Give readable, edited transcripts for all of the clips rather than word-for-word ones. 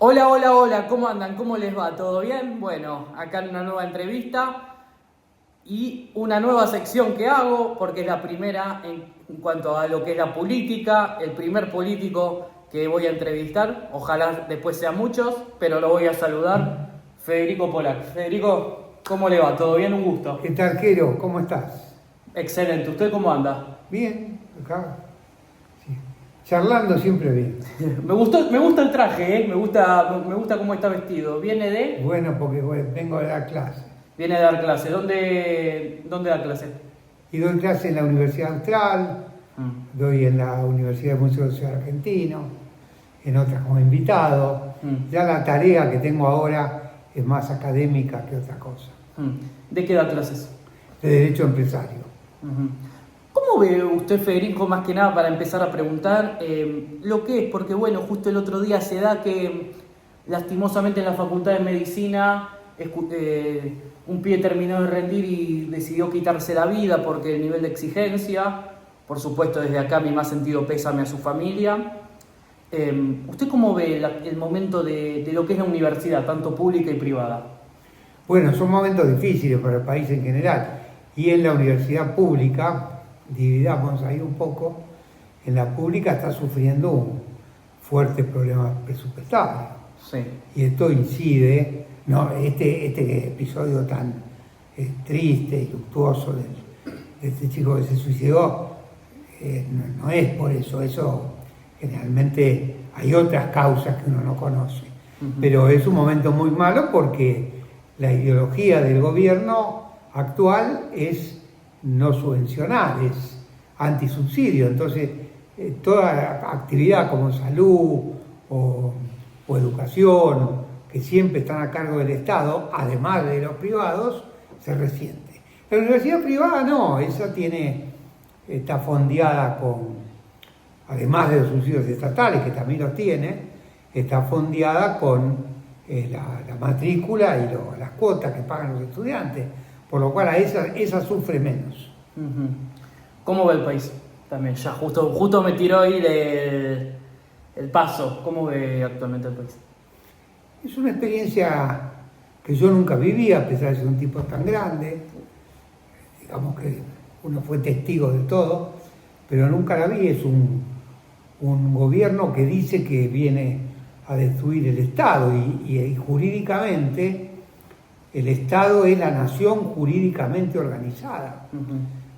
Hola, hola, hola, ¿cómo andan? ¿Cómo les va? ¿Todo bien? Bueno, acá en una nueva entrevista y una nueva sección que hago, porque es la primera en cuanto a lo que es la política, el primer político que voy a entrevistar, ojalá después sean muchos, pero lo voy a saludar, Federico Polac. Federico, ¿cómo le va? ¿Todo bien? Un gusto. ¿Qué tal, Quero? ¿Cómo estás? Excelente, ¿usted cómo anda? Bien, acá. Sí. Charlando siempre bien. Me gusta el traje, me gusta cómo está vestido. Bueno, porque vengo de dar clase. Viene a dar clase. ¿Dónde da clase? Y doy clase en la Universidad Austral, doy en la Universidad del Museo Social Argentino, en otras como invitado. Ya la tarea que tengo ahora es más académica que otra cosa, ¿De qué da clases? de Derecho Empresario. ¿Cómo ve usted, Federico, más que nada para empezar a preguntar lo que es? Porque bueno, justo el otro día se da que lastimosamente en la Facultad de Medicina un pibe terminó de rendir y decidió quitarse la vida porque el nivel de exigencia, por supuesto desde acá mi más sentido pésame a su familia. ¿Usted cómo ve el momento de lo que es la universidad, tanto pública y privada? Bueno, son momentos difíciles para el país en general. Y en la universidad pública, dividamos ahí un poco, en la pública está sufriendo un fuerte problema presupuestario. Sí. Y esto incide, ¿no? Este episodio tan triste y luctuoso de este chico que se suicidó, no es por eso generalmente hay otras causas que uno no conoce. Pero es un momento muy malo porque la ideología del gobierno actual es no subvencionar, es antisubsidio. Entonces, toda actividad como salud o educación, que siempre están a cargo del Estado, además de los privados, se resiente. La universidad privada no, esa está fondeada además de los subsidios estatales, que también los tiene, está fondeada con la matrícula y las cuotas que pagan los estudiantes, por lo cual a esa sufre menos. ¿Cómo ve el país? También ya justo me tiró ahí el paso. ¿Cómo ve actualmente el país? Es una experiencia que yo nunca viví, a pesar de ser un tipo tan grande. Digamos que uno fue testigo de todo, pero nunca la vi. Es un gobierno que dice que viene a destruir el Estado y jurídicamente el Estado es la nación jurídicamente organizada,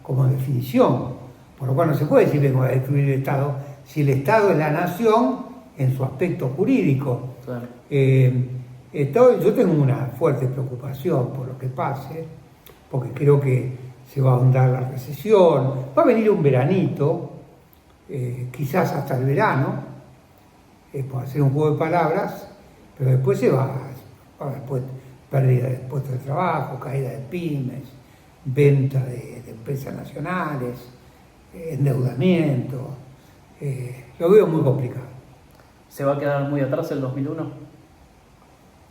como definición. Por lo cual no se puede decir vengo a destruir el Estado, si el Estado es la nación en su aspecto jurídico. Claro. Yo tengo una fuerte preocupación por lo que pase, porque creo que se va a ahondar la recesión, va a venir un veranito, quizás hasta el verano, por hacer un juego de palabras, pero después va a haber pérdida de puestos de trabajo, caída de pymes, venta de empresas nacionales, endeudamiento. Lo veo muy complicado. ¿Se va a quedar muy atrás el 2001?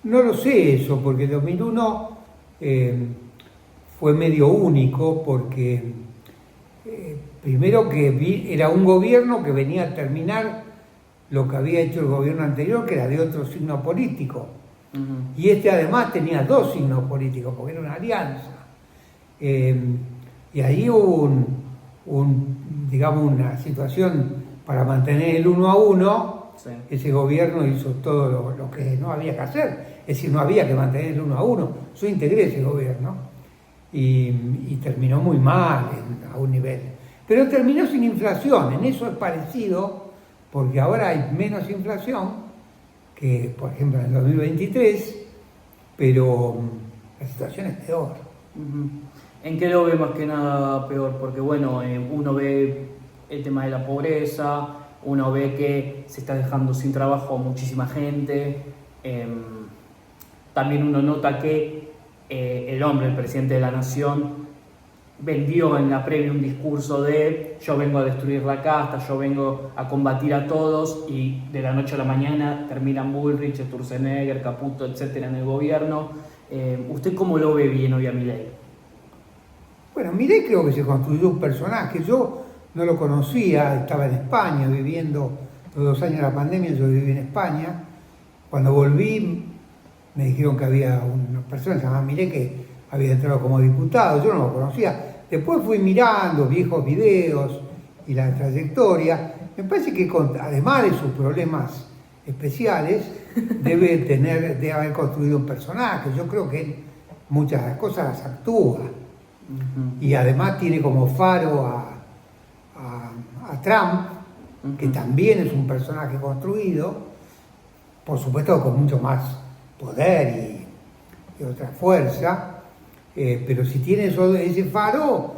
No lo sé eso, porque el 2001 fue medio único, porque primero que era un gobierno que venía a terminar lo que había hecho el gobierno anterior, que era de otro signo político. Y este además tenía dos signos políticos, porque era una alianza. Y ahí hubo digamos, una situación para mantener el 1-1. Sí. Ese gobierno hizo todo lo que no había que hacer. Es decir, no había que mantener el 1-1. Yo integré ese gobierno y terminó muy mal a un nivel. Pero terminó sin inflación. En eso es parecido, porque ahora hay menos inflación que, por ejemplo, en el 2023, pero la situación es peor. ¿En qué lo ve más que nada peor? Porque bueno, uno ve el tema de la pobreza, uno ve que se está dejando sin trabajo a muchísima gente, también uno nota que el hombre, el presidente de la nación, vendió en la previa un discurso de yo vengo a destruir la casta, yo vengo a combatir a todos, y de la noche a la mañana terminan Bullrich, Sturzenegger, Caputo, etcétera en el gobierno. ¿Usted cómo lo ve bien hoy a Milei? Bueno, Milei creo que se construyó un personaje. Yo no lo conocía, estaba en España viviendo los 2 años de la pandemia, yo viví en España. Cuando volví me dijeron que había una persona llamada Milei que había entrado como diputado, yo no lo conocía. Después fui mirando viejos videos y la trayectoria. Me parece que además de sus problemas especiales, debe haber construido un personaje. Yo creo que él muchas de las cosas las actúa. Y además tiene como faro a Trump, que también es un personaje construido, por supuesto con mucho más poder y otra fuerza, pero si tiene ese faro,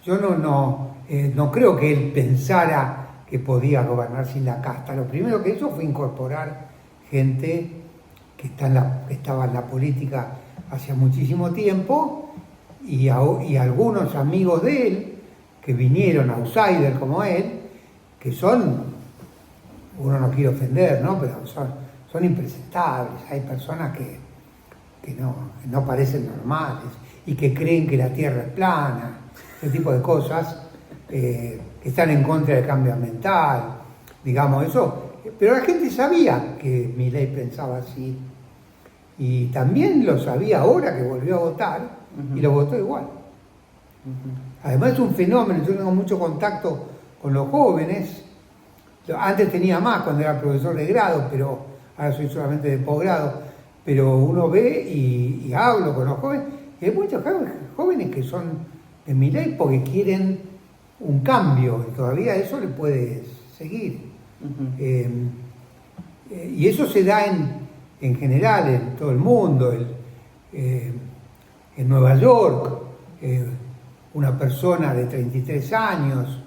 yo no creo que él pensara que podía gobernar sin la casta. Lo primero que hizo fue incorporar gente que estaba en la política hace muchísimo tiempo y algunos amigos de él que vinieron, outsiders como él, que son, uno no quiere ofender, ¿no? Pero son impresentables. Hay personas que no parecen normales y que creen que la Tierra es plana, ese tipo de cosas, que están en contra del cambio ambiental, digamos eso. Pero la gente sabía que Milei pensaba así y también lo sabía ahora que volvió a votar y lo votó igual. Además es un fenómeno, yo tengo mucho contacto con los jóvenes. Antes tenía más cuando era profesor de grado, pero ahora soy solamente de posgrado. Pero uno ve y hablo con los jóvenes, y hay muchos jóvenes que son de Milei porque quieren un cambio, y todavía eso le puede seguir. Y eso se da en general, en todo el mundo. En Nueva York, una persona de 33 años,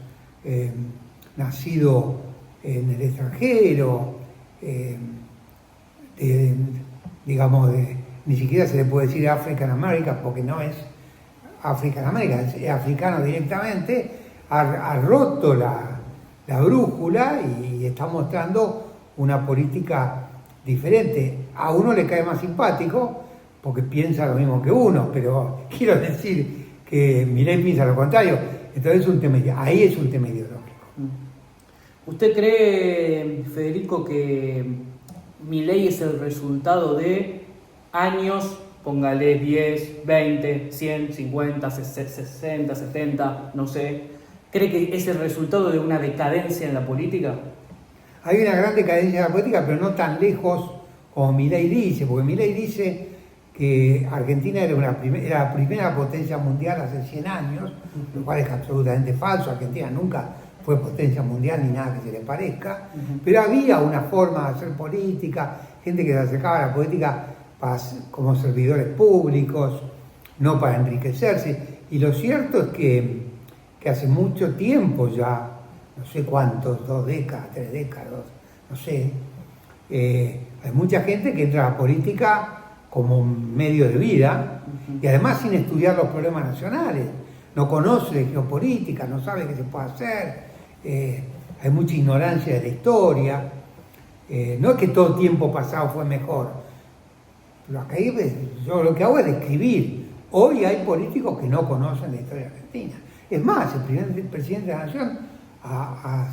nacido en el extranjero, ni siquiera se le puede decir African American porque no es African American, es africano directamente, ha roto la brújula y está mostrando una política diferente. A uno le cae más simpático porque piensa lo mismo que uno, pero quiero decir que Milei piensa lo contrario. Entonces ahí es un tema ideológico. ¿Usted cree, Federico, que Milei es el resultado de años, póngale 10, 20, 100, 50, 60, 70, no sé? ¿Cree que es el resultado de una decadencia en la política? Hay una gran decadencia en la política, pero no tan lejos como Milei dice, porque Milei dice que Argentina era la primera potencia mundial hace 100 años, lo cual es absolutamente falso. Argentina nunca fue potencia mundial ni nada que se le parezca, pero había una forma de hacer política, gente que se acercaba a la política como servidores públicos, no para enriquecerse. Y lo cierto es que hace mucho tiempo ya, no sé cuántos, 2 décadas, 3 décadas, no sé, hay mucha gente que entra a la política como un medio de vida y además sin estudiar los problemas nacionales. No conoce de geopolítica, no sabe qué se puede hacer, hay mucha ignorancia de la historia. No es que todo tiempo pasado fue mejor. Yo lo que hago es describir. Hoy hay políticos que no conocen la historia argentina. Es más, el primer presidente de la Nación a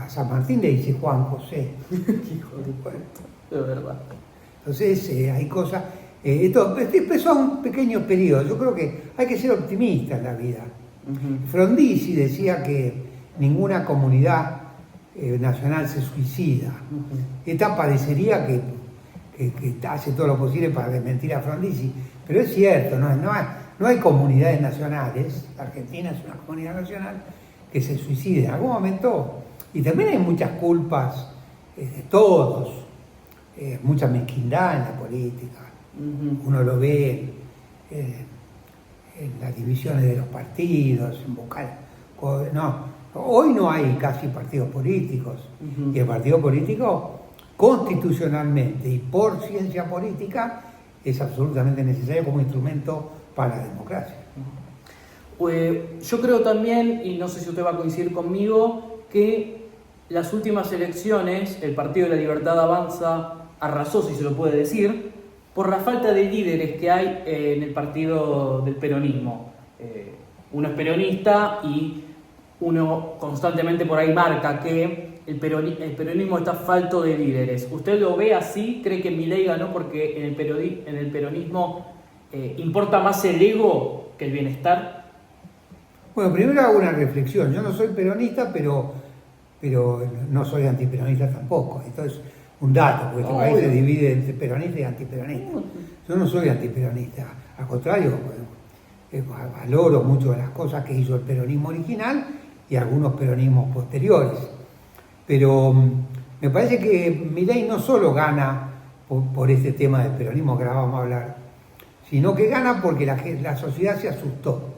San Martín le dice Juan José. Hijo de cuento, de verdad. Entonces hay cosas. Esto empezó a un pequeño periodo. Yo creo que hay que ser optimista en la vida. Frondizi decía que ninguna comunidad nacional se suicida. Esta parecería que hace todo lo posible para desmentir a Frondizi, pero es cierto, no hay comunidades nacionales. Argentina es una comunidad nacional que se suicida en algún momento, y también hay muchas culpas de todos, mucha mezquindad en la política. Uno lo ve en las divisiones de los partidos, en buscar. Hoy no hay casi partidos políticos, y el partido político constitucionalmente y por ciencia política es absolutamente necesario como instrumento para la democracia. Yo creo también, y no sé si usted va a coincidir conmigo, que las últimas elecciones el Partido de la Libertad Avanza arrasó, si se lo puede decir, por la falta de líderes que hay en el partido del peronismo. Uno es peronista y uno constantemente por ahí marca que el peronismo está falto de líderes. ¿Usted lo ve así? ¿Cree que Milei ganó porque en el peronismo importa más el ego que el bienestar? Bueno, primero hago una reflexión. Yo no soy peronista, pero no soy antiperonista tampoco. Esto es un dato, porque este país se divide entre peronista y antiperonista. Yo no soy antiperonista, al contrario, valoro mucho de las cosas que hizo el peronismo original y algunos peronismos posteriores. Pero me parece que Milei no solo gana por este tema del peronismo que ahora vamos a hablar, sino que gana porque la sociedad se asustó.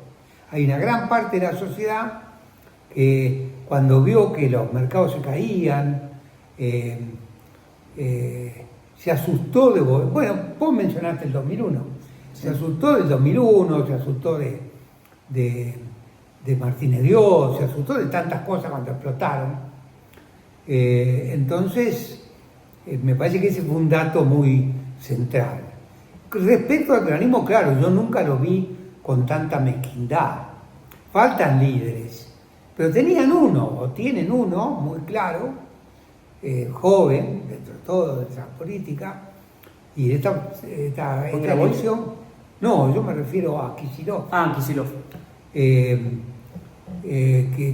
Hay una gran parte de la sociedad que cuando vio que los mercados se caían, se asustó de... Bueno, vos mencionaste el 2001. Se asustó del 2001, se asustó de Martínez Dios, se asustó de tantas cosas cuando explotaron. Entonces, me parece que ese fue un dato muy central. Respecto al peronismo, claro, yo nunca lo vi con tanta mezquindad. Faltan líderes, pero tenían uno, o tienen uno, muy claro, joven, dentro de todo, de esa política, y esta elección... No, yo me refiero a Kicillof. Kicillof. Que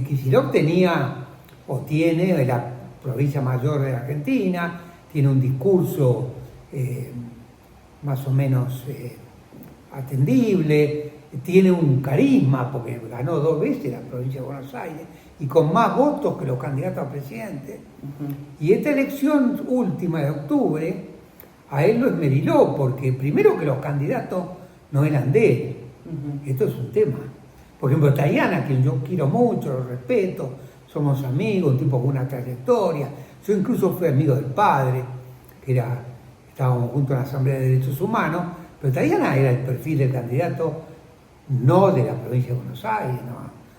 Kicillof tenía, o tiene, la provincia mayor de Argentina, tiene un discurso más o menos atendible, tiene un carisma, porque ganó 2 veces la provincia de Buenos Aires, y con más votos que los candidatos a presidente. Y esta elección última de octubre, a él lo esmeriló, porque primero que los candidatos no eran de él. Esto es un tema. Por ejemplo, Tajani, a quien yo quiero mucho, lo respeto, somos amigos, un tipo con una trayectoria. Yo incluso fui amigo del padre, estábamos juntos en la Asamblea de Derechos Humanos, pero Tajani era el perfil del candidato no de la provincia de Buenos Aires, no,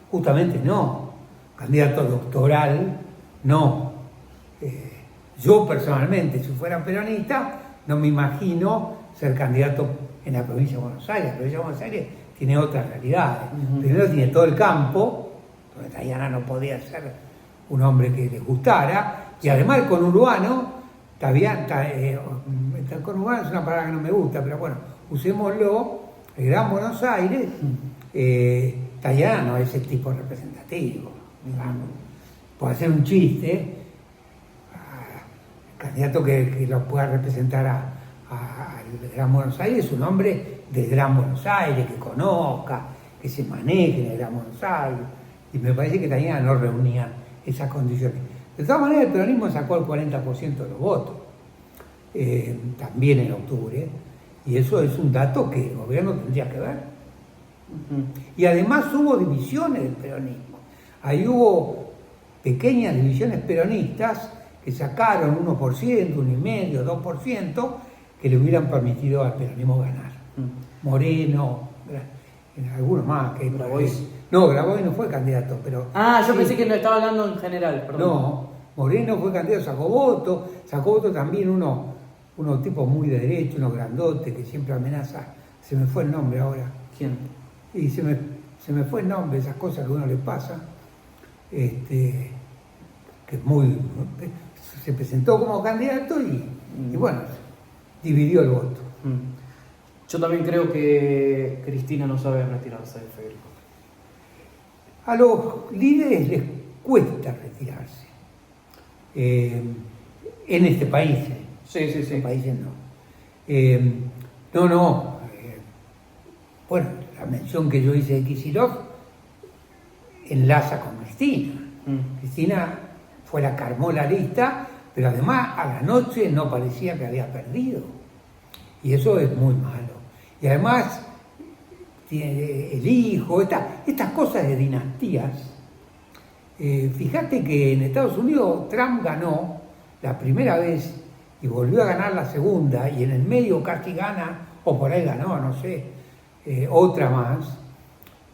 justamente no. Candidato doctoral, no. Yo personalmente, si fuera peronista, no me imagino ser candidato en la provincia de Buenos Aires. La provincia de Buenos Aires tiene otras realidades. Primero tiene todo el campo, donde Tajani no podía ser un hombre que les gustara, y además el conurbano, el conurbano es una palabra que no me gusta, pero bueno, usémoslo, el Gran Buenos Aires, Tajani no es el tipo representativo, digamos. Puede hacer un chiste, el candidato que lo pueda representar al Gran Buenos Aires es un hombre del Gran Buenos Aires, que conozca, que se maneje en el Gran Buenos Aires, y me parece que Tajani no reunía esas condiciones. De todas maneras, el peronismo sacó el 40% de los votos, también en octubre, y eso es un dato que el gobierno tendría que ver. Y además hubo divisiones del peronismo. Ahí hubo pequeñas divisiones peronistas que sacaron 1%, 1,5%, 2%, que le hubieran permitido al peronismo ganar. Moreno, algunos más. Grabois. No, Grabois no fue candidato, pero... Yo pensé que no estaba hablando en general, perdón. No, Moreno fue candidato, sacó voto también unos tipos muy de derecha, unos grandotes que siempre amenaza. Se me fue el nombre ahora. ¿Quién? Y se me fue el nombre, esas cosas que a uno le pasa, que es muy... Se presentó como candidato y bueno, dividió el voto. Yo también creo que Cristina no sabe retirarse de Federico. A los líderes les cuesta retirarse. En este país. Sí. En estos países no. Bueno, la mención que yo hice de Kicillof enlaza con Cristina. Cristina fue la que armó la lista, pero además a la noche no parecía que había perdido. Y eso es muy malo. Y además tiene el hijo, estas cosas de dinastías. Fíjate que en Estados Unidos Trump ganó la primera vez y volvió a ganar la segunda, y en el medio casi gana, o por ahí ganó, no sé, otra más,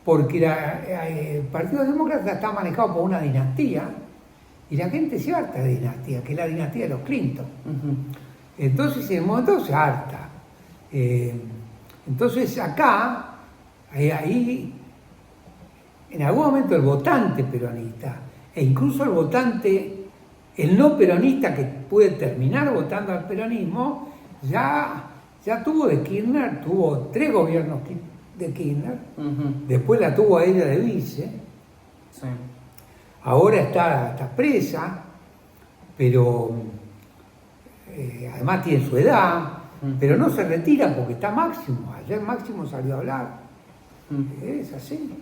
porque el Partido Demócrata está manejado por una dinastía, y la gente se harta de dinastía, que es la dinastía de los Clinton. Entonces en el momento se harta. Entonces acá, ahí, en algún momento el votante peronista, e incluso el votante el no peronista que puede terminar votando al peronismo, ya tuvo de Kirchner, tuvo 3 gobiernos de Kirchner, después la tuvo a ella de vice, Sí. ahora está presa, pero además tiene su edad, pero no se retira porque está Máximo. Ayer Máximo salió a hablar. Es así.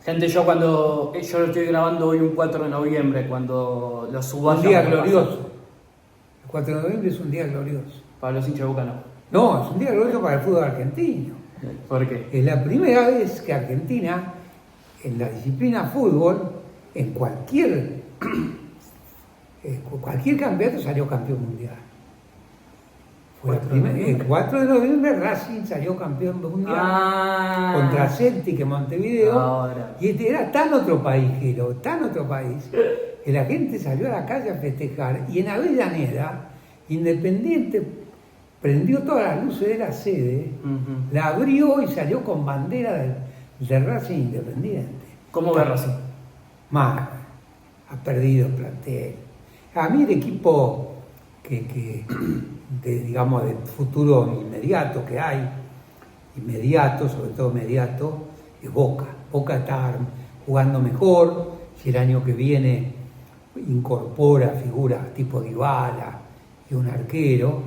Gente, yo lo estoy grabando hoy un 4 de noviembre, cuando lo subo Un día glorioso. El 4 de noviembre es un día glorioso. Para los hinchas de Boca no. No, es un día glorioso para el fútbol argentino. ¿Por qué? Es la primera vez que Argentina, en la disciplina fútbol, en cualquier campeonato salió campeón mundial. Fue el 4 de noviembre Racing salió campeón mundial contra Celtic en Montevideo. Ahora. Y era tan otro país, que la gente salió a la calle a festejar. Y en Avellaneda, Independiente prendió todas las luces de la sede, la abrió y salió con bandera de Racing Independiente. ¿Cómo ve Racing? Mal, ha perdido plantel. A mí el equipo digamos, de futuro inmediato que hay, sobre todo inmediato, es Boca. Boca está jugando mejor, si el año que viene incorpora figuras tipo Dybala y un arquero,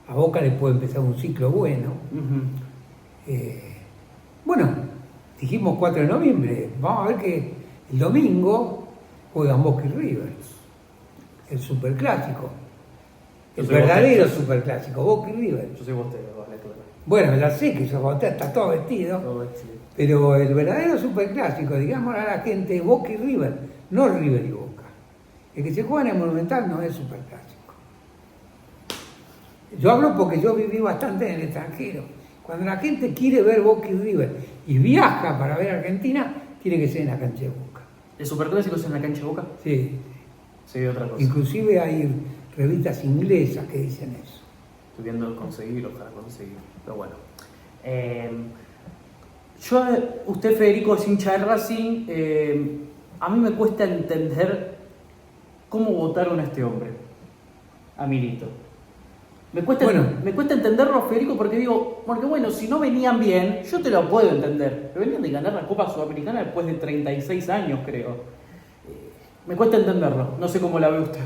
a Boca le puede empezar un ciclo bueno. Bueno, dijimos 4 de noviembre, vamos a ver que el domingo juegan Boca y River, el superclásico. El verdadero superclásico, Boca y River. Yo soy bostero, vale, claro. Bueno, ya sé que sos bostero, está todo vestido. Pero el verdadero superclásico, digamos a la gente, Boca y River, no River y Boca. El que se juega en el Monumental no es superclásico. Yo hablo porque yo viví bastante en el extranjero. Cuando la gente quiere ver Boca y River y viaja para ver Argentina, tiene que ser en la cancha de Boca. ¿El superclásico es en la cancha de Boca? Sí. Sí, otra cosa. Inclusive hay revistas inglesas que dicen eso. Estoy viendo conseguirlo para conseguir, pero bueno. Usted, Federico, es hincha de Racing. A mí me cuesta entender cómo votaron a este hombre, a Milito. Me cuesta entenderlo, Federico, porque bueno, si no venían bien, yo te lo puedo entender. Pero venían de ganar la Copa Sudamericana después de 36 años, creo. Me cuesta entenderlo, no sé cómo la ve usted.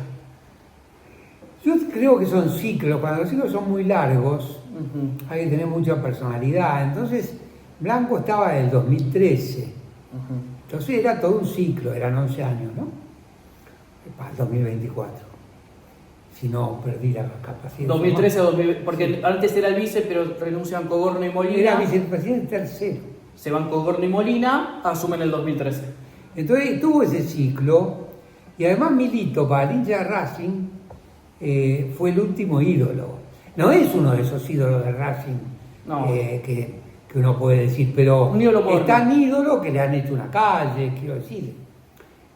Yo creo que son ciclos, cuando los ciclos son muy largos, hay que tener mucha personalidad. Entonces, Blanco estaba del 2013, entonces era todo un ciclo, eran 11 años, ¿no? Para el 2024, si no perdí la capacidad. 2013 a 2020, porque antes era el vice, pero renuncian Cogorno y Molina. Era vicepresidente tercero. Se van Cogorno y Molina, asumen el 2013. Entonces tuvo ese ciclo, y además Milito, para el hincha de Racing, fue el último ídolo. No es uno de esos ídolos de Racing que uno puede decir, pero es tan ídolo que le han hecho una calle, quiero decir.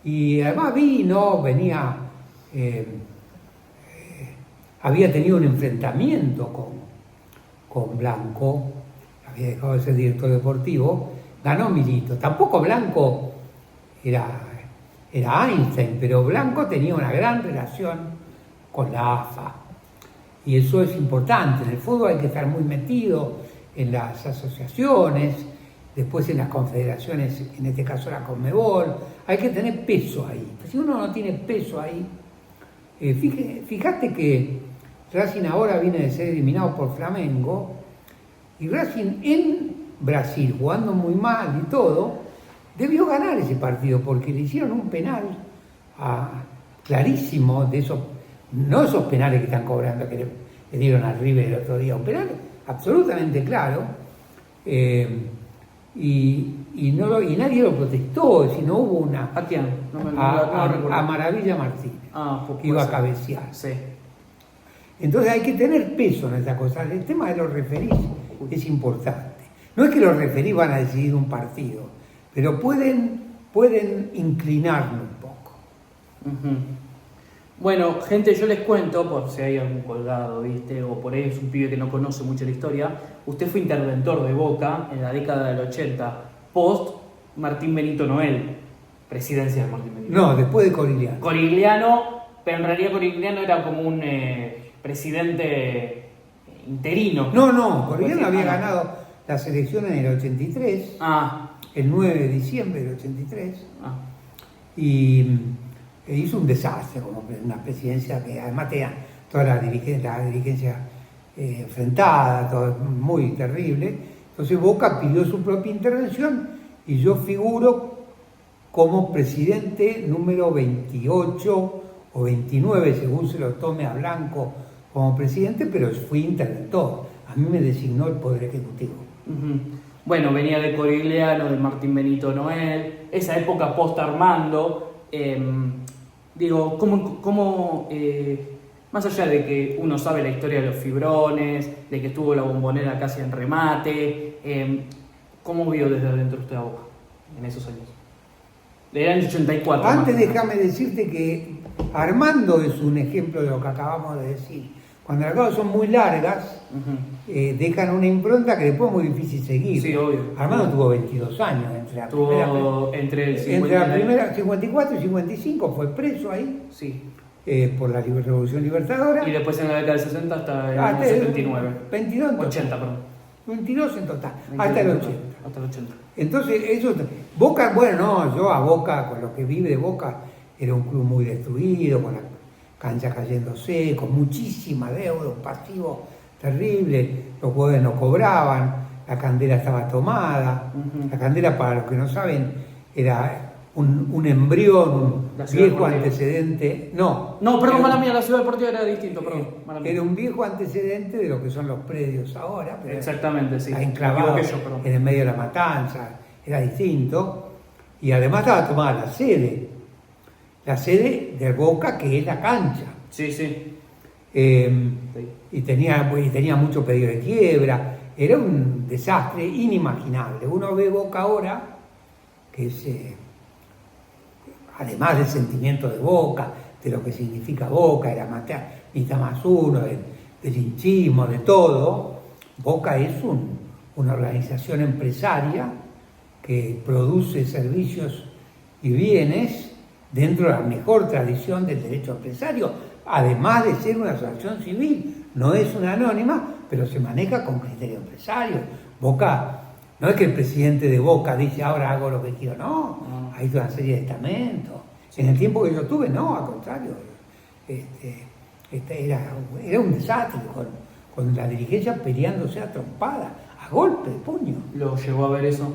Y además había tenido un enfrentamiento con Blanco, había dejado de ser director deportivo, ganó Milito. Tampoco Blanco era Einstein, pero Blanco tenía una gran relación con la AFA. Y eso es importante. En el fútbol hay que estar muy metido en las asociaciones, después en las confederaciones, en este caso la Conmebol. Hay que tener peso ahí. Si uno no tiene peso ahí, fíjate que Racing ahora viene de ser eliminado por Flamengo, y Racing en Brasil, jugando muy mal y todo, debió ganar ese partido porque le hicieron un penal clarísimo de esos. No esos penales que están cobrando, que le dieron a River el otro día, un penal absolutamente claro, y nadie lo protestó, sino hubo una... ¿A quién? A Maravilla Martínez, que iba a cabecear. Sí. Entonces hay que tener peso en esta cosa. El tema de los referís es importante. No es que los referís van a decidir un partido, pero pueden inclinarlo un poco. Bueno, gente, yo les cuento, por si hay algún colgado, ¿viste? O por ahí es un pibe que no conoce mucho la historia. Usted fue interventor de Boca en la década del 80, post Martín Benito Noel, presidencia de Martín Benito. No, después de Corigliano. Corigliano, pero en realidad Corigliano era como un presidente interino. No, Corigliano Pues sí, había ganado las elecciones en el 83, el 9 de diciembre del 83, y hizo un desastre como una presidencia que además tenía toda la dirigencia enfrentada, todo muy terrible. Entonces Boca pidió su propia intervención y yo figuro como presidente número 28 o 29, según se lo tome a Blanco como presidente, pero fui interventor. A mí me designó el Poder Ejecutivo. Bueno, venía de Corigliano, de Martín Benito Noel, esa época post-Armando. Digo, ¿cómo más allá de que uno sabe la historia de los fibrones, de que estuvo la Bombonera casi en remate, ¿cómo vio desde adentro usted a Boca en esos años? Del año 84. Antes déjame decirte que Armando es un ejemplo de lo que acabamos de decir. Cuando las cosas son muy largas, dejan una impronta que después es muy difícil seguir. Sí, obvio. Armando tuvo 22 años entre la primera 54 y 55 fue preso ahí. Sí. Por la Revolución Libertadora. Y después en la década del 60 hasta el año 79. 22 en 80, perdón. 22 en total, 22 hasta el 80. Hasta el 80. Entonces, eso, Boca, bueno, no, yo a Boca, con lo que vive de Boca, era un club muy destruido, con la cancha cayéndose, con muchísima deuda, un pasivo terrible, los jugadores no cobraban, la Candela estaba tomada. La Candela, para los que no saben, era un embrión, un viejo antecedente. No, perdón, mala mía, la Ciudad Deportiva era distinto, perdón. Era un viejo antecedente de lo que son los predios ahora. Pero exactamente, sí. Está enclavado en el medio de la matanza, era distinto. Y además estaba tomada la sede de Boca, que es la cancha. Sí, sí. Y tenía mucho pedido de quiebra. Era un desastre inimaginable. Uno ve Boca ahora, que es... además del sentimiento de Boca, de lo que significa Boca, de la mitad más uno, del hinchismo, de todo, Boca es una organización empresaria que produce servicios y bienes dentro de la mejor tradición del derecho empresario, además de ser una asociación civil. No es una anónima, pero se maneja con criterio empresario. Boca, no es que el presidente de Boca dice ahora hago lo que quiero, no. Hay toda una serie de estamentos. En el tiempo que yo tuve, no, al contrario. Era un desastre, con la dirigencia peleándose a trompada, a golpe de puño. ¿Lo llegó a ver eso?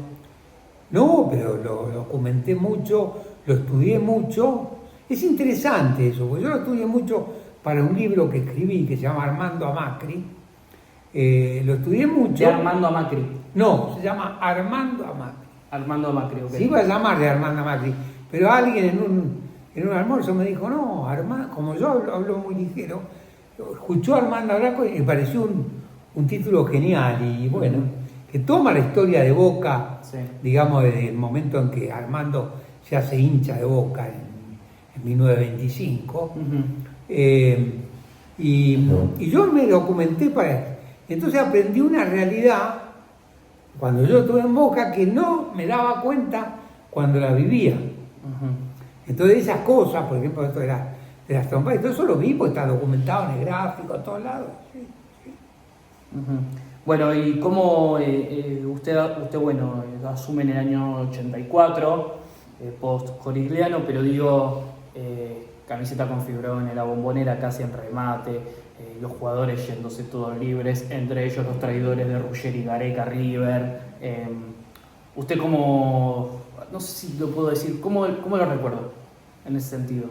No, pero lo documenté mucho, lo estudié mucho. Es interesante eso, porque yo lo estudié mucho para un libro que escribí que se llama Armando a Macri. Lo estudié mucho. ¿De Armando a Macri? No, se llama Armando a Macri. Armando a Macri, ok. Se iba a llamar de Armando a Macri, pero alguien en un almuerzo me dijo, no, Armando, como yo hablo muy ligero, escuchó a Armando Blanco y me pareció un título genial. Y bueno, que toma la historia de Boca, sí, digamos, desde el momento en que Armando se hace hincha de Boca en 1925. Y yo me documenté para eso. Entonces aprendí una realidad cuando yo estuve en Boca que no me daba cuenta cuando la vivía. Entonces esas cosas, por ejemplo, esto de las trompas, y todo eso lo vi porque está documentado en el gráfico, a todos lados. Sí. Bueno, y cómo usted bueno, asume en el año 84, post-Corigliano, pero digo, camiseta con fibrones, la Bombonera casi en remate, los jugadores yéndose todos libres, entre ellos los traidores de Ruggeri, Gareca, River. Usted como, no sé si lo puedo decir, ¿cómo lo recuerdo en ese sentido?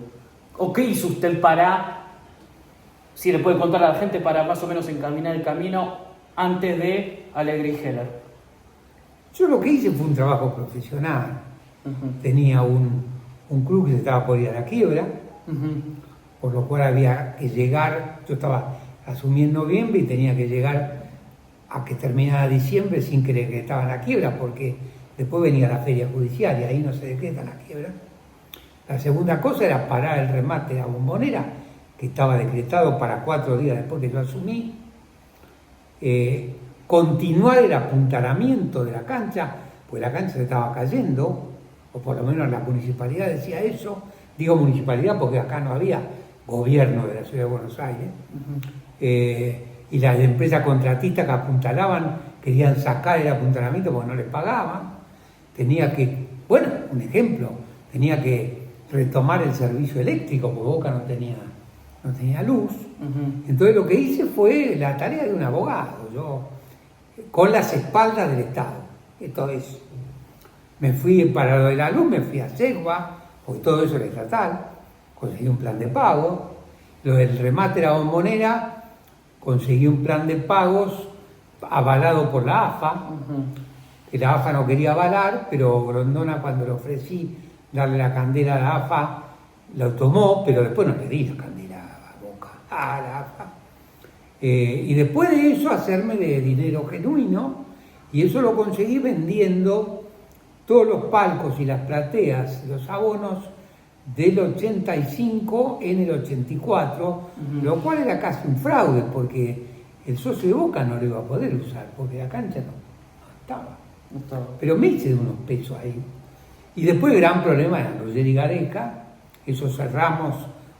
¿O qué hizo usted si le puede contar a la gente, para más o menos encaminar el camino antes de Allegri y Heller? Yo lo que hice fue un trabajo profesional. Tenía un club que se estaba por ir a la quiebra, por lo cual había que llegar, yo estaba asumiendo en noviembre y tenía que llegar a que terminara diciembre sin que decretaban la quiebra, porque después venía la feria judicial y ahí no se decreta la quiebra. La segunda cosa era parar el remate de la Bombonera, que estaba decretado para 4 días después que yo asumí. Continuar el apuntalamiento de la cancha, pues la cancha se estaba cayendo, o por lo menos la municipalidad decía eso. Digo municipalidad porque acá no había gobierno de la ciudad de Buenos Aires. Y las empresas contratistas que apuntalaban querían sacar el apuntalamiento porque no les pagaban. Tenía que, bueno, un ejemplo, tenía que retomar el servicio eléctrico porque Boca no tenía luz. Entonces lo que hice fue la tarea de un abogado, yo con las espaldas del Estado. Esto es, me fui para lo de la luz, me fui a Segua, porque todo eso era estatal, conseguí un plan de pago. Lo del remate de la bombonera, conseguí un plan de pagos avalado por la AFA, que la AFA no quería avalar, pero Grondona, cuando le ofrecí darle la candela a la AFA, lo tomó, pero después no le di la candela a Boca, a la AFA. Y después de eso hacerme de dinero genuino, y eso lo conseguí vendiendo todos los palcos y las plateas, los abonos del 85 en el 84, lo cual era casi un fraude, porque el socio de Boca no lo iba a poder usar, porque la cancha no estaba. Pero me hice de unos pesos ahí. Y después el gran problema era Ruggeri Gareca, eso cerramos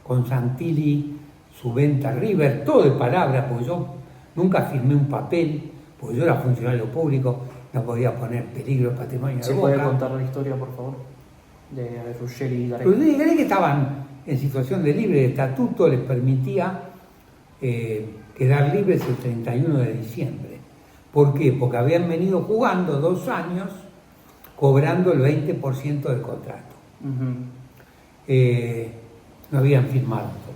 con Santilli, su venta a River, todo de palabras, porque yo nunca firmé un papel, porque yo era funcionario público, no podía poner peligro el patrimonio de Boca. ¿Se puede contar la historia, por favor, de Ruggeri y Gareca? Ruggeri y Gareca estaban en situación de libre, el estatuto les permitía quedar libres el 31 de diciembre. ¿Por qué? Porque habían venido jugando 2 años cobrando el 20% del contrato. No habían firmado el contrato.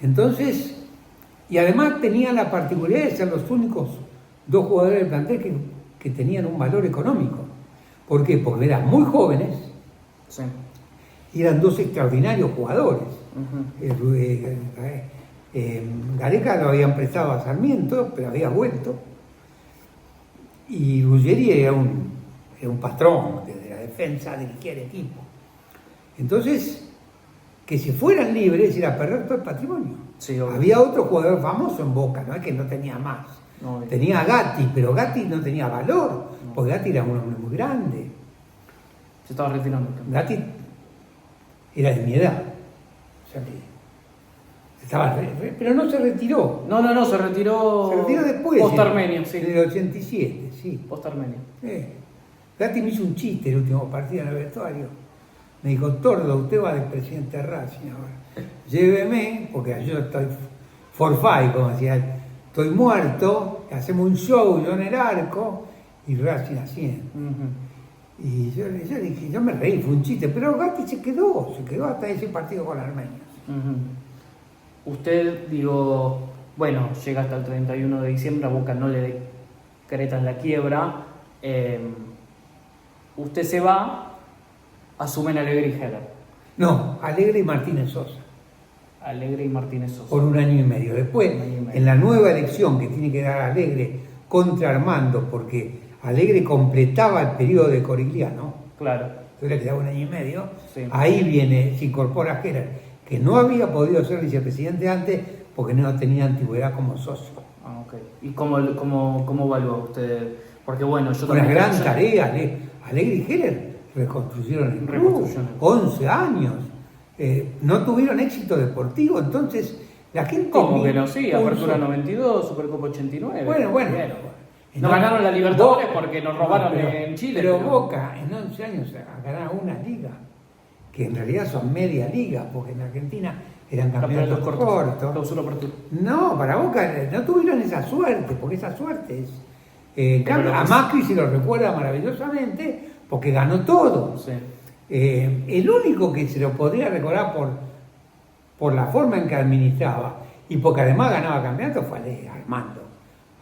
Entonces, y además tenían la particularidad de ser los únicos 2 jugadores del plantel que tenían un valor económico. ¿Por qué? Porque eran muy jóvenes, sí, y eran 2 extraordinarios jugadores. Gareca lo habían prestado a Sarmiento, pero había vuelto. Y Ruggeri era un patrón desde la defensa, dirigía el equipo. Entonces, que si fueran libres era perder todo el patrimonio. Sí, había otro jugador famoso en Boca, no es que no tenía más. No, tenía a Gatti, pero Gatti no tenía valor, porque Gatti era un hombre muy grande. Se estaba retirando. Gatti era de mi edad. O sea que pero no se retiró. No, se retiró. Se retiró después. Post-Armenio, sí. En el 87, sí. Post-Armenio. Gatti me hizo un chiste el último partido en el vestuario. Me dijo, Tordo, usted va de presidente de Racing ahora. Lléveme, porque yo estoy forfait, como decía él. Estoy muerto, hacemos un show yo en el arco y Racing haciendo. Y yo dije, yo me reí, fue un chiste, pero Gatti se quedó hasta ese partido con Armenios. Usted, bueno, llega hasta el 31 de diciembre, a Boca no le decretan la quiebra. Usted se va, asumen Alegre y Heller. No, Alegre y Martínez Sosa. Alegre y Martínez Sosa. Por 1 año y medio. Después, en la nueva elección que tiene que dar Alegre contra Armando, porque Alegre completaba el periodo de Corigliano. Claro. Entonces le quedaba 1 año y medio. Sí. Ahí se incorpora Heller, que no había podido ser vicepresidente antes porque no tenía antigüedad como socio. Ok. ¿Y cómo evalúa usted? Porque bueno, yo Una también... gran tarea. Alegre y Heller reconstruyeron el club. 11 años. No tuvieron éxito deportivo, entonces la gente... ¿Cómo que no? Sí, Apertura 92, Supercopa 89. Bueno. No ganaron la Libertadores porque nos robaron en Chile. Pero Boca en 11 años ha ganado una liga, que en realidad son media liga, porque en Argentina eran campeonatos cortos. No, para Boca no tuvieron esa suerte, porque esa suerte es... a Macri se lo recuerda maravillosamente, porque ganó todo. Sí. El único que se lo podría recordar por la forma en que administraba y porque además ganaba campeonatos fue Armando.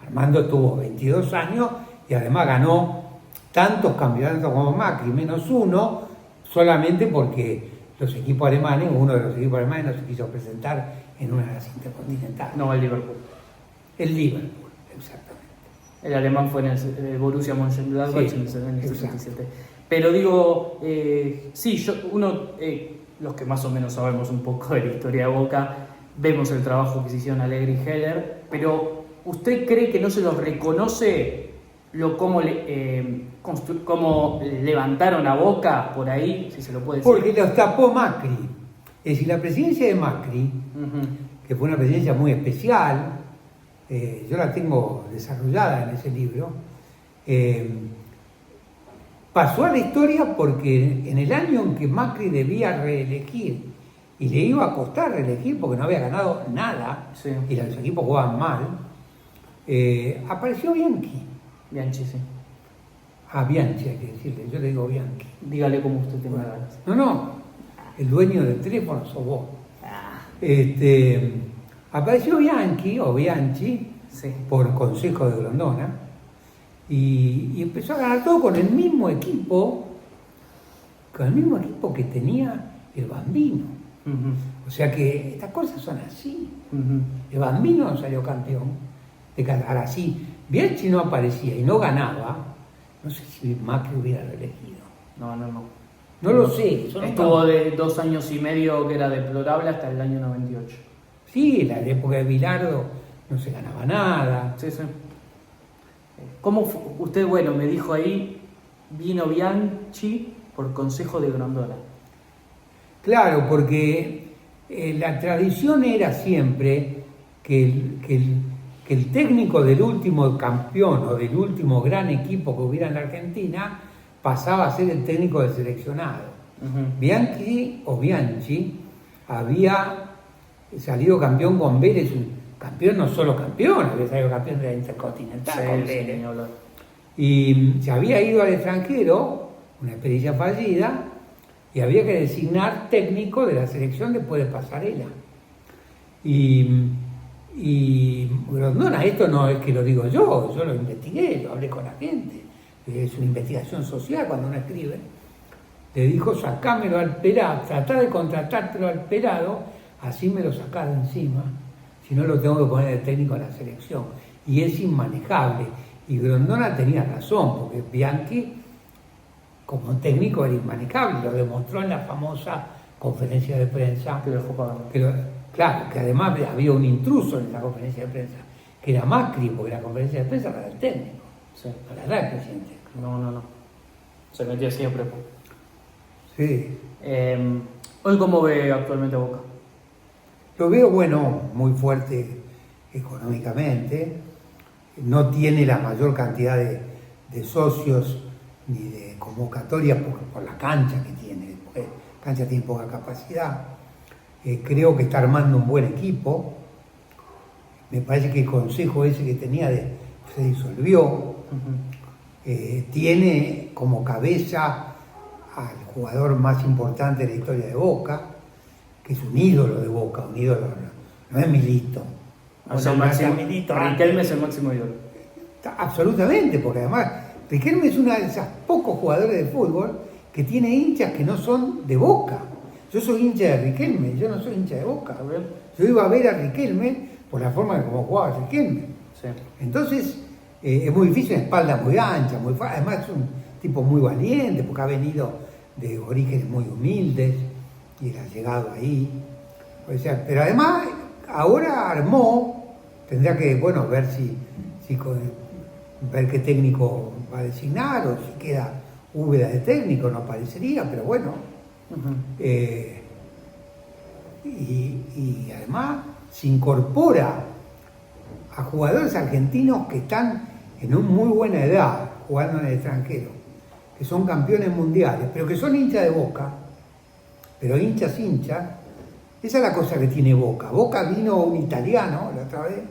Armando tuvo 22 años y además ganó tantos campeonatos como Macri, menos uno, solamente porque los equipos alemanes, uno de los equipos alemanes no se quiso presentar en una de las intercontinentales. No, el Liverpool. El Liverpool, exactamente. El alemán fue en el Borussia Mönchengladbach en el 77. Pero sí, los que más o menos sabemos un poco de la historia de Boca, vemos el trabajo que se hicieron Alegre y Heller, pero ¿usted cree que no se los reconoce cómo levantaron a Boca por ahí, si se lo puede decir. Porque los tapó Macri. Es decir, la presidencia de Macri, que fue una presidencia muy especial, yo la tengo desarrollada en ese libro, pasó a la historia porque en el año en que Macri debía reelegir y le iba a costar reelegir porque no había ganado nada, Sí. y los equipos jugaban mal, apareció Bianchi. Bianchi, sí. A Bianchi hay que decirle, yo le digo Bianchi. Dígale como usted tenga ganas. No, el dueño del teléfono sos vos. Ah, Apareció Bianchi o Bianchi sí. por consejo de Grondona y empezó a ganar todo con el mismo equipo que tenía el Bambino. O sea que estas cosas son así. El Bambino salió campeón de ganar así. Bianchi no aparecía y no ganaba. No sé si Macri hubiera reelegido. No. No lo sé. Eso Estuvo nunca- de 2 años y medio que era deplorable hasta el año 98. Sí, en la época de Bilardo no se ganaba nada. Sí. Usted, bueno, me dijo ahí, vino Bianchi por consejo de Grondona. Claro, porque la tradición era siempre que el técnico del último campeón o del último gran equipo que hubiera en la Argentina pasaba a ser el técnico del seleccionado. Bianchi había salido campeón con Vélez, un campeón no solo campeón, había salido campeón de la Intercontinental con Vélez. Y se había ido al extranjero, una experiencia fallida, y había que designar técnico de la selección después de Pasarela. Y Grondona, esto no es que lo digo yo lo investigué, lo hablé con la gente, es una investigación social cuando uno escribe, le dijo, sacámelo al pelado, tratá de contratártelo al pelado, así me lo sacás de encima, si no lo tengo que poner de técnico en la selección. Y es inmanejable. Y Grondona tenía razón, porque Bianchi, como técnico, era inmanejable, lo demostró en la famosa conferencia de prensa. Que lo dejó pagando. Claro, que además había un intruso en la conferencia de prensa, que era Macri, porque la conferencia de prensa era del técnico, Sí. no la era del presidente. No. Se metió siempre. Sí. Hoy, ¿cómo ve actualmente a Boca? Lo veo, bueno, muy fuerte económicamente, no tiene la mayor cantidad de socios ni de convocatorias por la cancha que tiene, porque la cancha tiene poca capacidad. Creo que está armando un buen equipo. Me parece que el consejo ese que tenía se disolvió. Tiene como cabeza al jugador más importante de la historia de Boca, que es un ídolo de Boca, un ídolo, no es Milito. Es el máximo, Riquelme es el máximo ídolo. Absolutamente, porque además Riquelme es uno de esos pocos jugadores de fútbol que tiene hinchas que no son de Boca. Yo soy hincha de Riquelme, yo no soy hincha de Boca. Yo iba a ver a Riquelme por la forma como jugaba Riquelme. Sí. Entonces, es muy difícil, espalda muy ancha, además es un tipo muy valiente, porque ha venido de orígenes muy humildes y él ha llegado ahí. O sea, pero además, ahora armó, tendrá que, bueno, ver ver qué técnico va a designar o si queda Úbeda de técnico, no parecería, pero bueno. Y además se incorpora a jugadores argentinos que están en una muy buena edad jugando en el extranjero, que son campeones mundiales, pero que son hinchas de Boca, pero hinchas. Esa es la cosa que tiene Boca. Boca vino un italiano la otra vez,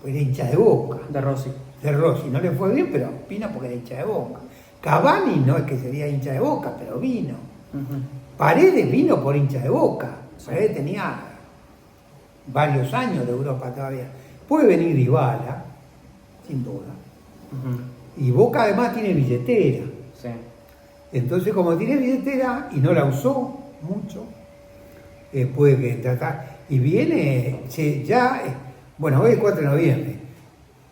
pues era hincha de Boca. De Rossi. De Rossi, no le fue bien, pero vino porque era hincha de Boca. Cavani no es que sería hincha de Boca, pero vino. Paredes vino por hincha de Boca. Paredes tenía varios años de Europa todavía. Puede venir Dybala, sin duda. Y Boca además tiene billetera. Sí. Entonces, como tiene billetera y no la usó mucho, puede que tratar. Y viene, bueno, hoy es 4 de noviembre.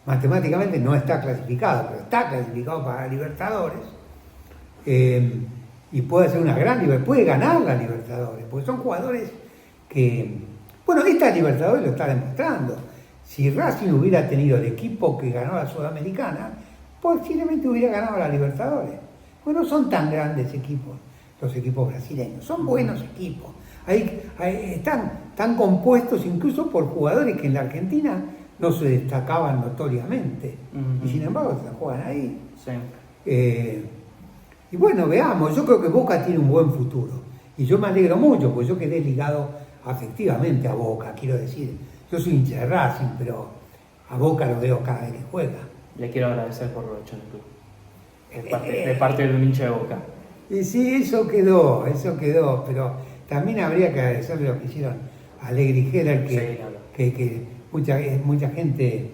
Matemáticamente no está clasificado, pero está clasificado para Libertadores. Y puede hacer una gran Libertadores, puede ganar la Libertadores, porque son jugadores que, bueno, esta Libertadores lo está demostrando. Si Racing hubiera tenido el equipo que ganó la Sudamericana, posiblemente hubiera ganado la Libertadores. Bueno, no son tan grandes equipos los equipos brasileños, son buenos equipos. Están compuestos incluso por jugadores que en la Argentina no se destacaban notoriamente, y sin embargo se juegan ahí. Sí. Y bueno, veamos, yo creo que Boca tiene un buen futuro, y yo me alegro mucho, porque yo quedé ligado afectivamente a Boca, quiero decir, yo soy hincha de Racing, pero a Boca lo veo cada vez que juega. Le quiero agradecer por lo hecho en el club, de parte de un hincha de Boca. Y sí, eso quedó, pero también habría que agradecerle lo que hicieron a Alegre y Heller, que mucha gente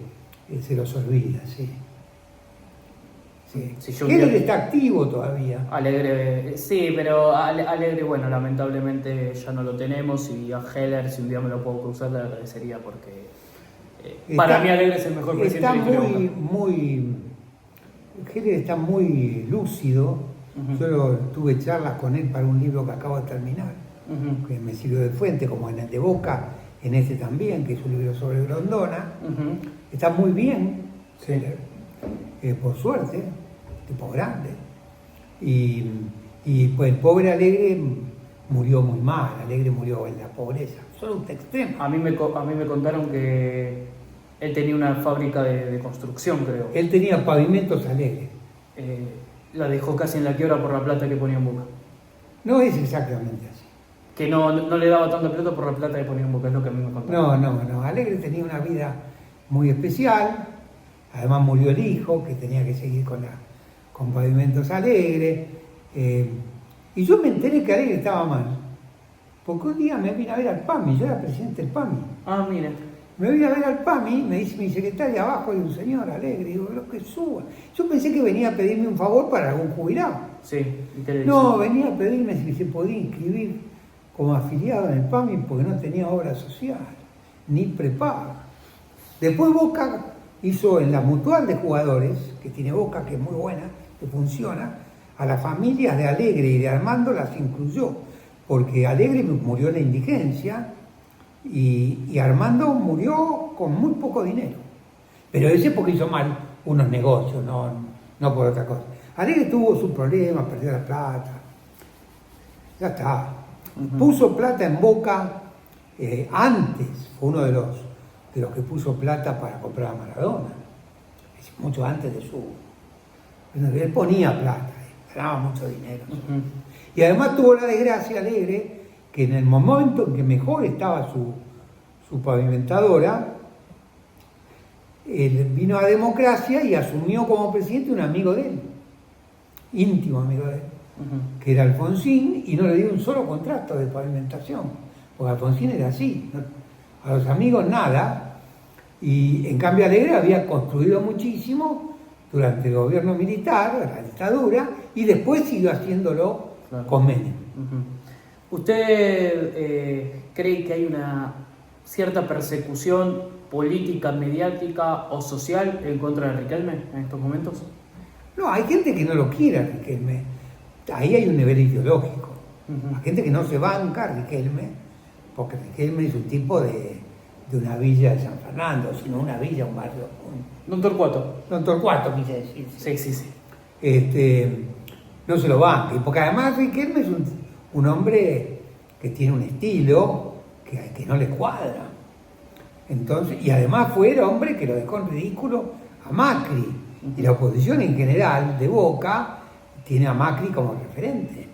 se los olvida, sí. Sí. Heller está activo todavía. Alegre, sí, pero Alegre, bueno, lamentablemente ya no lo tenemos, y a Heller, si un día me lo puedo cruzar, le agradecería porque para mí Alegre es el mejor presidente de la historia. Heller está muy lúcido. Yo tuve charlas con él para un libro que acabo de terminar, que me sirvió de fuente, como en el de Boca, en este también, que es un libro sobre Grondona. Está muy bien, sí. Por suerte, tipo grande. Y pues el pobre Alegre murió muy mal, Alegre murió en la pobreza, absoluta extrema. A mí me contaron que él tenía una fábrica de construcción, creo. Él tenía Pavimentos Alegre. La dejó casi en la quiebra por la plata que ponía en Boca. No es exactamente así. Que no le daba tanta plata por la plata que ponía en Boca, es lo que a mí me contaron. No. Alegre tenía una vida muy especial. Además murió el hijo, que tenía que seguir con Pavimentos Alegre. Y yo me enteré que Alegre estaba mal. Porque un día me vine a ver al PAMI, yo era presidente del PAMI. Ah, mira. Me voy a ver al PAMI, me dice mi secretaria, abajo hay un señor Alegre, digo, lo que suba. Yo pensé que venía a pedirme un favor para algún jubilado. Sí, ¿y qué le dice? No, venía a pedirme si se podía inscribir como afiliado en el PAMI porque no tenía obra social, ni prepaga. Después Boca hizo en la mutual de jugadores, que tiene Boca, que es muy buena, que funciona, a las familias de Alegre y de Armando las incluyó, porque Alegre murió en la indigencia, y Armando murió con muy poco dinero. Pero ese porque hizo mal unos negocios, no por otra cosa. Alegre tuvo sus problemas, perdió la plata. Ya está. Puso plata en Boca antes, fue uno de los que puso plata para comprar a Maradona. Mucho antes de su... Él ponía plata, ganaba mucho dinero. Y además tuvo la desgracia Alegre que en el momento en que mejor estaba su pavimentadora, él vino a Democracia y asumió como presidente un amigo de él, íntimo amigo de él, que era Alfonsín, y no le dio un solo contrato de pavimentación, porque Alfonsín era así, a los amigos nada, y en cambio Alegre había construido muchísimo durante el gobierno militar, la dictadura, y después siguió haciéndolo con Menem. ¿Usted cree que hay una cierta persecución política, mediática o social en contra de Riquelme en estos momentos? No, hay gente que no lo quiere a Riquelme. Ahí hay un nivel ideológico. Hay gente que no se banca a Riquelme, porque Riquelme es un tipo de una villa de San Fernando, sino una villa, un barrio. Don Torcuato. Don Torcuato, quise decir. Sí. No se lo banca. Porque además Riquelme es un hombre que tiene un estilo que no le cuadra. Entonces, y además fue el hombre que lo dejó en ridículo a Macri. Y la oposición en general de Boca tiene a Macri como referente.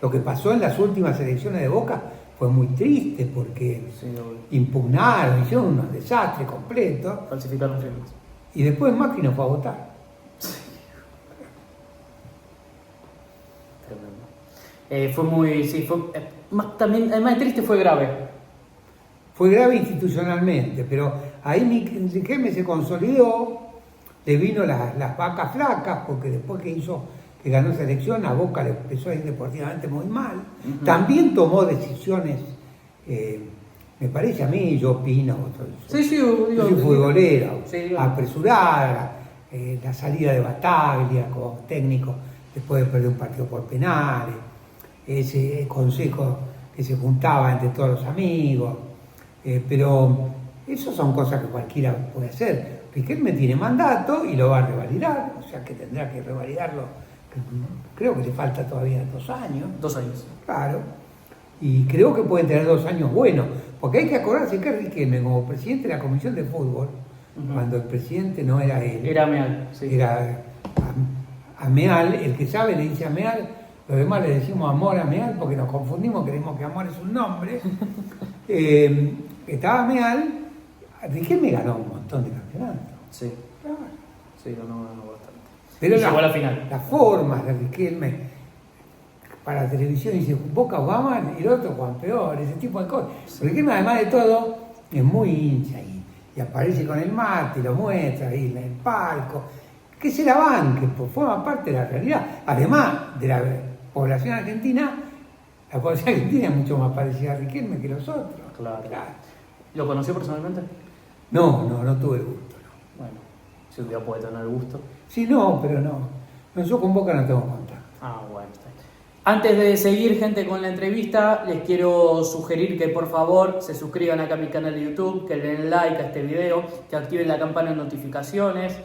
Lo que pasó en las últimas elecciones de Boca fue muy triste porque impugnaron, hicieron unos desastres completos. Falsificaron firmas. Y después Macri no fue a votar. Fue muy, también, además de triste, fue grave. Fue grave institucionalmente, pero ahí Riquelme se consolidó, le vino las vacas flacas, porque después que ganó esa elección, a Boca le empezó a ir deportivamente muy mal. También tomó decisiones, me parece a mí, yo opino, soy futbolero, apresurada, la salida de Bataglia como técnico después de perder un partido por penales, ese consejo que se juntaba entre todos los amigos, pero eso son cosas que cualquiera puede hacer. Riquelme tiene mandato y lo va a revalidar, o sea que tendrá que revalidarlo, creo que le falta todavía 2 años. 2 años. Claro, y creo que pueden tener 2 años buenos, porque hay que acordarse que Riquelme, como presidente de la Comisión de Fútbol, cuando el presidente no era él, Era Meal, sí. era a Meal, el que sabe le dice a Meal, los demás le decimos Amor a Meal porque nos confundimos, creemos que Amor es un nombre. Estaba Meal, Riquelme ganó un montón de campeonatos. Sí, Claro. sí, ganó bastante. Pero Y llegó a la final. las formas de Riquelme para la televisión dice Boca Jugaban y el otro Juan peor, ese tipo de cosas. Riquelme además de todo es muy hincha y aparece con el mate y lo muestra ahí en el palco. Que se la banque, pues forma parte de la realidad. Además de la población argentina, la población argentina es mucho más parecida a Riquelme que los otros. Claro. ¿Lo conoció personalmente? No tuve el gusto. No. Bueno, si un día puede tener el gusto. Sí, pero no. Yo con Boca no tengo contacto. Ah, bueno, está bien. Antes de seguir, gente, con la entrevista, les quiero sugerir que por favor se suscriban acá a mi canal de YouTube, que le den like a este video, que activen la campana de notificaciones,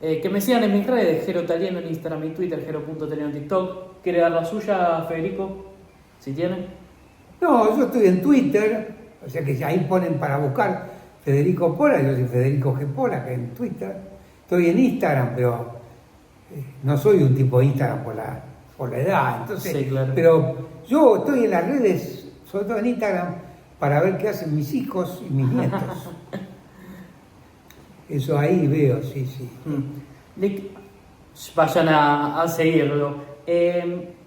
que me sigan en mis redes, Jero Talieno en Instagram y Twitter, Jero.Talieno en TikTok. ¿Quiere dar la suya, Federico? Si tiene. No, yo estoy en Twitter, o sea que ahí ponen para buscar Federico Pola, yo soy Federico G. Pola, que en Twitter. Estoy en Instagram, pero no soy un tipo de Instagram por la edad, entonces, Sí, claro. pero yo estoy en las redes, sobre todo en Instagram, para ver qué hacen mis hijos y mis nietos. Eso ahí veo, sí. Vayan a seguirlo.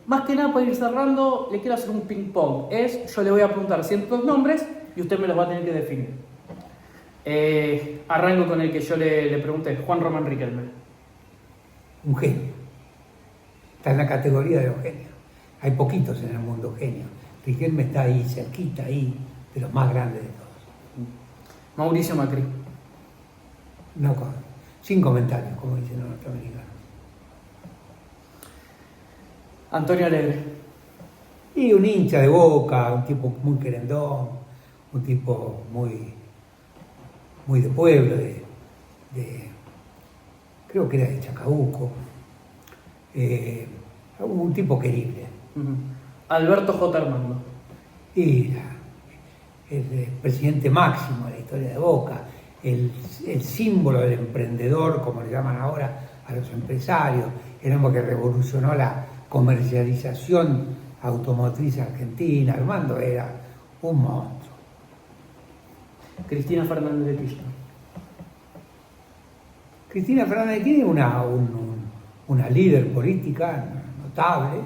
Más que nada, para ir cerrando, le quiero hacer un ping pong. Yo le voy a preguntar ciertos nombres y usted me los va a tener que definir. Arranco con el que yo le pregunté, Juan Román Riquelme. Un genio. Está en la categoría de los genios. Hay poquitos en el mundo genios. Riquelme está ahí, cerquita, ahí, de los más grandes de todos. Mauricio Macri. No, sin comentarios, como dicen los norteamericanos. Antonio Alegre. Y un hincha de Boca, un tipo muy querendón, un tipo muy de pueblo, creo que era de Chacabuco, un tipo querible. Alberto J. Armando. Y el presidente máximo de la historia de Boca, el símbolo del emprendedor, como le llaman ahora a los empresarios, el hombre que revolucionó la comercialización automotriz argentina. Armando era un monstruo. Cristina Fernández de Kirchner. Cristina Fernández de Kirchner es una líder política notable.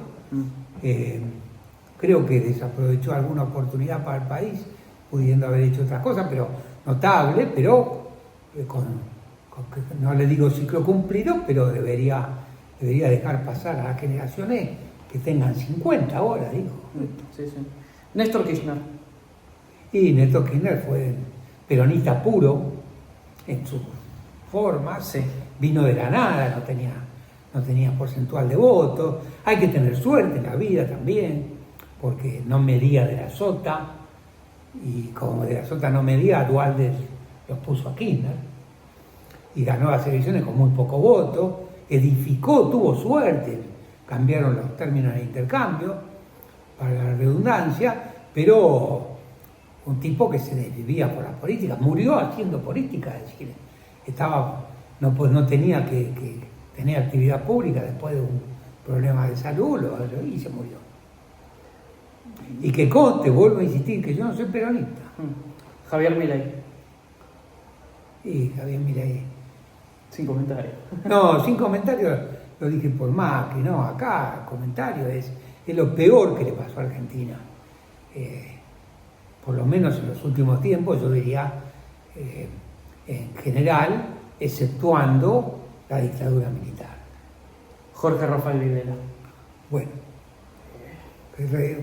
Creo que desaprovechó alguna oportunidad para el país, pudiendo haber hecho otras cosas, pero notable, pero no le digo ciclo cumplido, pero debería dejar pasar a las generaciones que tengan 50 ahora, digo. Sí. Néstor Kirchner. Y Néstor Kirchner fue peronista puro en sus formas, Sí. Vino de la nada, no tenía porcentual de votos. Hay que tener suerte en la vida también, porque no medía de la sota, y como de la sota no medía, Duhalde los puso a Kirchner, y ganó las elecciones con muy poco voto, edificó, tuvo suerte, cambiaron los términos de intercambio, para la redundancia, pero un tipo que se desvivía por la política, murió haciendo política, es decir, no tenía que tener actividad pública después de un problema de salud y se murió. Y que conste, vuelvo a insistir, que yo no soy peronista. Javier Milei. Y Javier Milei. Sin comentarios. No, sin comentarios, lo dije por Macri, no, acá comentario es lo peor que le pasó a Argentina. Por lo menos en los últimos tiempos, yo diría, en general, exceptuando la dictadura militar. Jorge Rafael Videla. Bueno,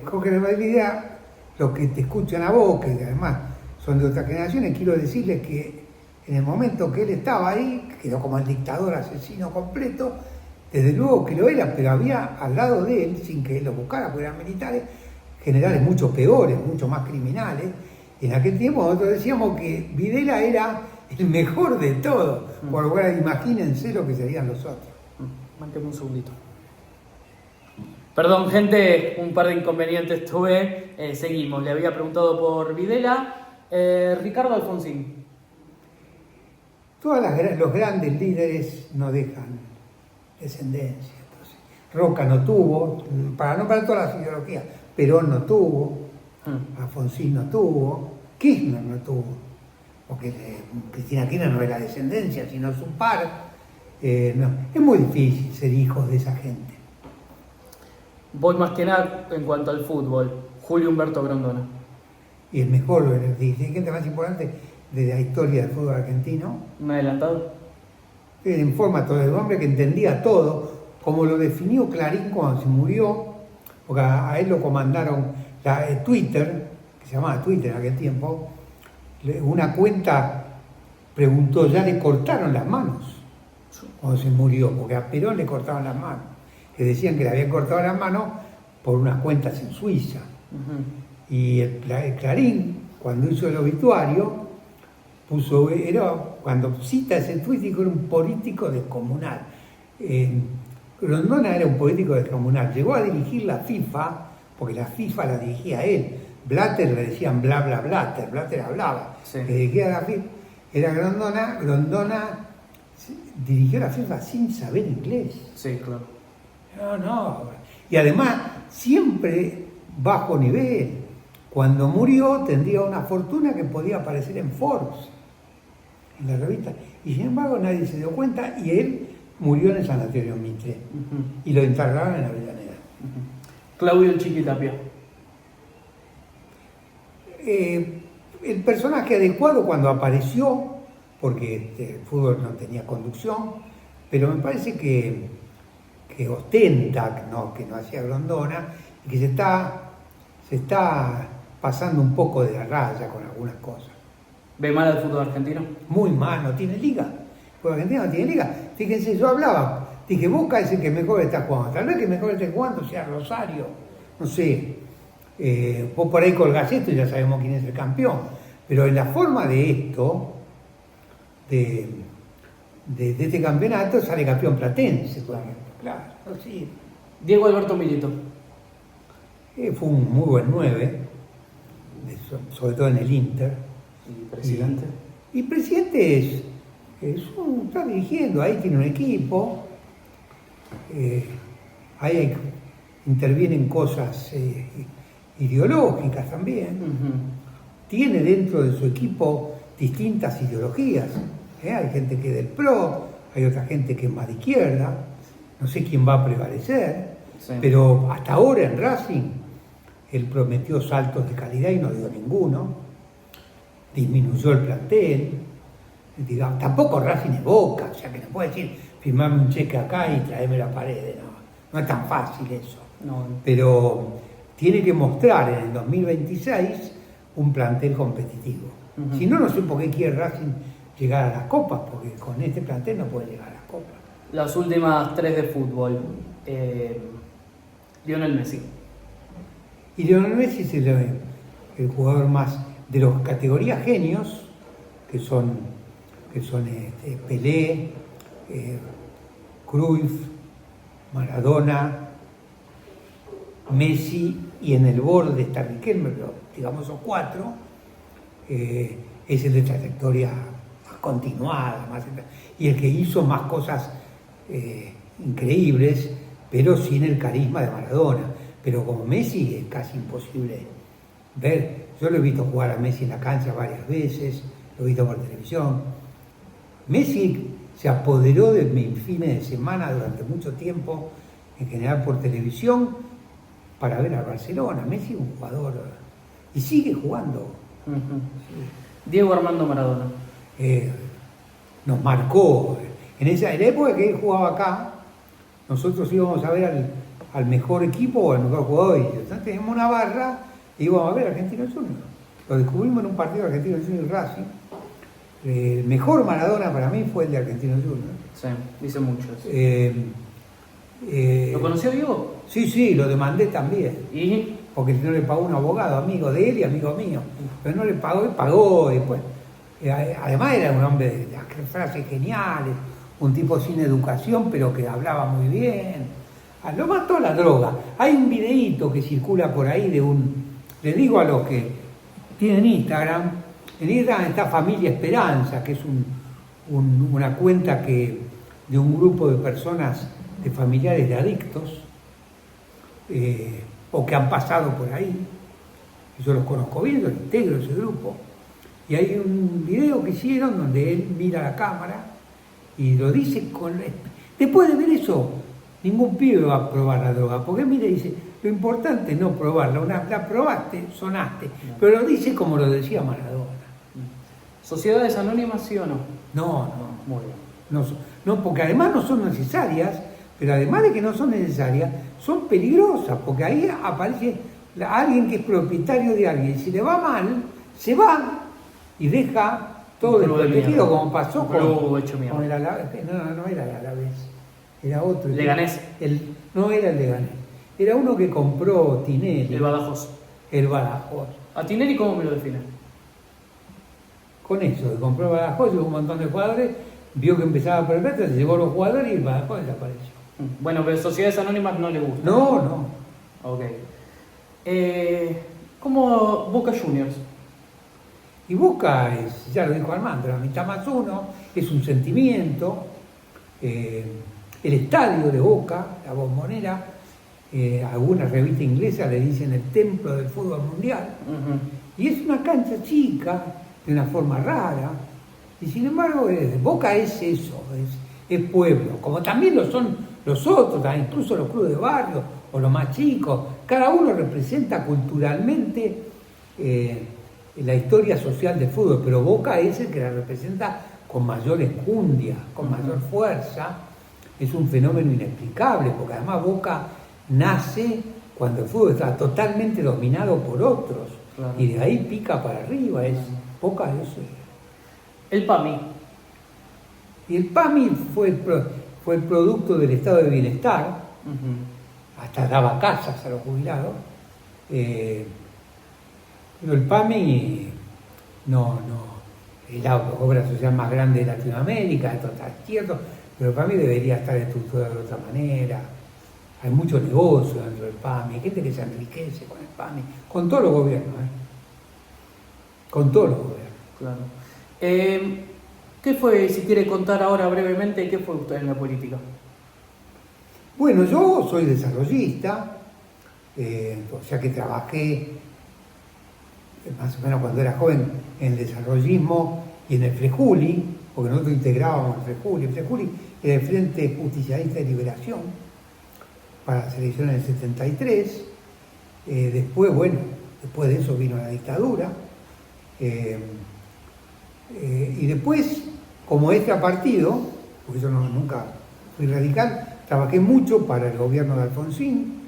Jorge Rafael Videla, los que te escuchan a vos, que además son de otras generaciones, quiero decirles que en el momento que él estaba ahí, quedó como el dictador asesino completo, desde luego que lo era, pero había al lado de él, sin que él lo buscara, porque eran militares, generales mucho peores, mucho más criminales. En aquel tiempo nosotros decíamos que Videla era el mejor de todos. Por lo cual, imagínense lo que serían los otros. Mánqueme un segundito. Perdón, gente, un par de inconvenientes tuve. Seguimos. Le había preguntado por Videla. Ricardo Alfonsín. Todos los grandes líderes no dejan descendencia. Entonces, Roca no tuvo, para nombrar todas las ideologías, Perón no tuvo, Alfonsín no tuvo, Kirchner no tuvo, porque Cristina Kirchner no era descendencia, sino su par. No. Es muy difícil ser hijos de esa gente. Voy más que nada en cuanto al fútbol. Julio Humberto Grondona. Y el mejor, el dirigente más importante de la historia del fútbol argentino. ¿Me he adelantado? En forma todo, el hombre que entendía todo, como lo definió Clarín cuando se murió, porque a él lo comandaron Twitter, que se llamaba Twitter en aquel tiempo, una cuenta preguntó, ¿ya le cortaron las manos? Cuando se murió, porque a Perón le cortaban las manos, que decían que le habían cortado las manos por unas cuentas en Suiza. Y el Clarín, cuando hizo el obituario, cuando cita ese tuit, dijo era un político descomunal. Grondona era un político descomunal. Llegó a dirigir la FIFA, porque la FIFA la dirigía él. Blatter le decían bla bla Blatter, Blatter hablaba. Sí. Le dirigía la FIFA, era Grondona. Grondona dirigió la FIFA sin saber inglés. Sí, claro. No. Y además, siempre bajo nivel. Cuando murió tendría una fortuna que podía aparecer en Forbes, en la revista. Y sin embargo nadie se dio cuenta y él murió en el Sanatorio Mitre. Y lo enterraron en Avellaneda. Claudio El Chiqui Tapia. El personaje adecuado cuando apareció, porque el fútbol no tenía conducción, pero me parece que ostenta, que no hacía Grondona, y que se está pasando un poco de la raya con algunas cosas. ¿Ve mal al fútbol argentino? Muy mal, no tiene liga. El fútbol argentino no tiene liga. Fíjense, yo hablaba, dije, Boca es el que mejor está jugando. Tal vez que mejor esté jugando sea Rosario, no sé. Vos por ahí colgás esto y ya sabemos quién es el campeón. Pero en la forma de esto, de este campeonato, sale campeón Platense, por ejemplo. Claro, sí. Diego Alberto Milito. Fue un muy buen 9, sobre todo en el Inter. ¿Y presidente? Y presidente está dirigiendo, ahí tiene un equipo, ahí intervienen cosas ideológicas también. Tiene dentro de su equipo distintas ideologías. Hay gente que es del PRO, hay otra gente que es más de izquierda, no sé quién va a prevalecer, sí. Pero hasta ahora en Racing él prometió saltos de calidad y no dio ninguno, disminuyó el plantel, digamos, tampoco Racing es Boca, o sea que no puede decir firmarme un cheque acá y traerme la pared, no es tan fácil eso, no. Pero tiene que mostrar en el 2026 un plantel competitivo. Si no, no sé por qué quiere Racing llegar a las copas, porque con este plantel no puede llegar a las copas. Las últimas 3 de fútbol. Lionel Messi. Y Lionel Messi es el jugador más de las categorías genios, que son Pelé, Cruyff, Maradona, Messi, y en el borde está Riquelme, pero digamos son 4, es el de trayectoria más continuada, y el que hizo más cosas increíbles, pero sin el carisma de Maradona. Pero como Messi es casi imposible ver. Yo lo he visto jugar a Messi en la cancha varias veces, lo he visto por televisión. Messi se apoderó de mis fines de semana durante mucho tiempo, en general por televisión, para ver al Barcelona. Messi es un jugador y sigue jugando. Sí. Diego Armando Maradona. Nos marcó. En la época que él jugaba acá, nosotros íbamos a ver al mejor equipo o al mejor jugador. Y entonces teníamos una barra y íbamos a ver a Argentinos Juniors. Lo descubrimos en un partido de Argentinos Juniors Racing. El mejor Maradona para mí fue el de Argentinos Juniors. Sí, dice muchos. ¿Lo conoció Diego? Sí, lo demandé también. ¿Y? Porque no le pagó un abogado, amigo de él y amigo mío. Pero no le pagó y pagó después. Además era un hombre de las frases geniales, un tipo sin educación, pero que hablaba muy bien. Lo mató la droga. Hay un videíto que circula por ahí le digo a los que tienen Instagram, en Instagram está Familia Esperanza, que es una cuenta de un grupo de personas, de familiares de adictos, o que han pasado por ahí. Yo los conozco bien, los integro ese grupo. Y hay un video que hicieron donde él mira la cámara y lo dice Después de ver eso, ningún pibe va a probar la droga, porque mira, dice, lo importante es no probarla, la probaste, sonaste, pero lo dice como lo decía Maradona. ¿Sociedades anónimas sí o no? No. Muy bien. No, porque además no son necesarias, pero además de que no son necesarias, son peligrosas, porque ahí aparece alguien que es propietario de alguien, si le va mal, se va y deja todo desprotegido, como pasó con el Alavés. No era el Alavés, era otro. ¿Leganés? No era el Leganés, era uno que compró Tinelli. El Badajoz. El Badajoz. ¿A Tinelli cómo me lo define? Con eso, que compró el Badajoz, llevó un montón de jugadores, vio que empezaba a perder, se llevó los jugadores y el Badajoz desapareció. Bueno, pero sociedades anónimas no le gusta. No. Ok. ¿Cómo Boca Juniors? Y Boca es, ya lo dijo Armando, la mitad más uno, es un sentimiento. El estadio de Boca, la Bombonera, algunas revistas inglesas le dicen el templo del fútbol mundial. Y es una cancha chica, de una forma rara, y sin embargo Boca es eso, es pueblo, como también lo son los otros, incluso los clubes de barrio o los más chicos. Cada uno representa culturalmente la historia social del fútbol, pero Boca es el que la representa con mayor enjundia, con mayor fuerza. Es un fenómeno inexplicable, porque además Boca nace cuando el fútbol está totalmente dominado por otros, claro. Y de ahí pica para arriba, Boca es el PAMI. Y el PAMI fue el producto del estado de bienestar, hasta daba casas a los jubilados. Pero el PAMI no es la obra social más grande de Latinoamérica, esto está cierto, pero el PAMI debería estar estructurado de otra manera. Hay mucho negocio dentro del PAMI, hay gente que se enriquece con el PAMI, con todos los gobiernos, con todos los gobiernos. Claro. ¿Qué fue, si quiere contar ahora brevemente, qué fue usted en la política? Bueno, yo soy desarrollista, o sea que trabajé más o menos cuando era joven en el desarrollismo y en el Frejuli, porque nosotros integrábamos el Frejuli. El Frejuli era el Frente Justicialista de Liberación para las elecciones del 73. Después de eso vino la dictadura. Y después, como extrapartido, porque yo nunca fui radical, trabajé mucho para el gobierno de Alfonsín,